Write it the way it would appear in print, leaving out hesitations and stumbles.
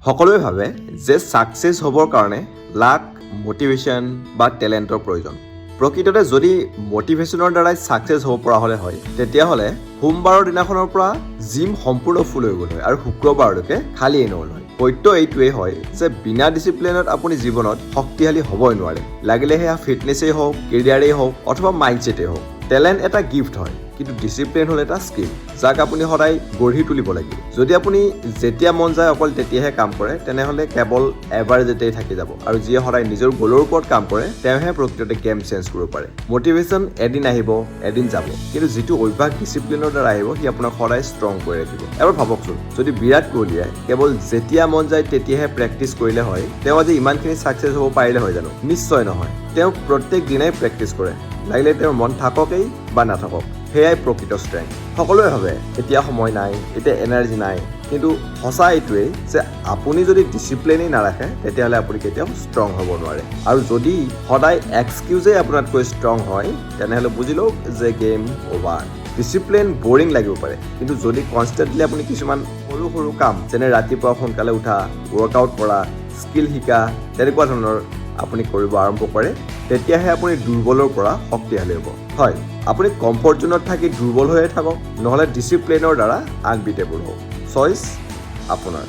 সকলোৱে ভাবে যে সাকসেস হ'বৰ কাৰণে লাক, মোটিভেশন বা টেলেণ্টৰ প্ৰয়োজন। প্ৰকৃততে যদি মোটিভেশনৰ দ্বাৰাই সাকসেস হ'ব পৰা হ'লে হয়, তেতিয়াহ'লে সোমবাৰৰ দিনাখনৰ পৰা জিম সম্পূৰ্ণ ফুল হৈ গ'ল হয় আৰু শুক্ৰবাৰলৈকে খালীয়ে নহ'ল হয়। সত্য এইটোৱেই হয় যে বিনা ডিচিপ্লিনত আপুনি জীৱনত শক্তিশালী হ'বই নোৱাৰে। লাগিলে সেয়া ফিটনেছেই হওক, কেৰিয়াৰেই হওক অথবা মাইণ্ডছেটেই হওক। টেলেণ্ট এটা গিফ্ট হয়, কিন্তু ডিচিপ্লিন হ'ল এটা স্কিল, যাক আপুনি সদায় গঢ়ি তুলিব লাগিব। যদি আপুনি যেতিয়া মন যায় অকল তেতিয়াহে কাম কৰে, তেনেহ'লে কেৱল এভাৰেজতেই থাকি যাব। আৰু যিয়ে সদায় নিজৰ গ'লৰ ওপৰত কাম কৰে, তেওঁহে প্ৰকৃততে গেম চেঞ্জ কৰিব পাৰে। মটিভেশ্যন এদিন আহিব, এদিন যাব, কিন্তু যিটো অভ্যাস ডিচিপ্লিনৰ দ্বাৰা আহিব, সি আপোনাক সদায় ষ্ট্ৰং কৰি ৰাখিব। এবাৰ ভাবকচোন, যদি বিৰাট কোহলীয়ে কেৱল যেতিয়া মন যায় তেতিয়াহে প্ৰেক্টিচ কৰিলে হয়, তেওঁ আজি ইমানখিনি ছাকচেছ হ'ব পাৰিলে হয় জানো? নিশ্চয় নহয়। তেওঁ প্ৰত্যেক দিনাই প্ৰেক্টিচ কৰে, লাগিলে তেওঁৰ মন থাককেই বা নাথাকক। সেয়াই প্ৰকৃত ষ্ট্ৰেংথ। সকলোৱে ভাবে এতিয়া সময় নাই, এতিয়া এনাৰ্জি নাই, কিন্তু সঁচা এইটোৱেই যে আপুনি যদি ডিচিপ্লিনেই নাৰাখে, তেতিয়াহ'লে আপুনি কেতিয়াও ষ্ট্ৰং হ'ব নোৱাৰে। আৰু যদি সদায় এক্সকিউজেই আপোনাতকৈ ষ্ট্ৰং হয়, তেনেহ'লে বুজি লওক যে গেম অভাৰ। ডিচিপ্লিন বৰিং লাগিব পাৰে, কিন্তু যদি কনষ্টেণ্টলি আপুনি কিছুমান সৰু সৰু কাম যেনে ৰাতিপুৱা সোনকালে উঠা, ৱৰ্কআউট কৰা, স্কিল শিকা, তেনেকুৱা ধৰণৰ আপুনি কৰিব আৰম্ভ কৰে, তেতিয়াহে আপুনি দুৰ্বলৰ পৰা শক্তিশালী হ'ব। হয়, আপুনি কমফৰ্ট জোনত থাকি দুৰ্বল হৈয়ে থাকক, নহ'লে ডিচিপ্লিনৰ দ্বাৰা আনবিটেবল হওক। চইচ আপোনাৰ।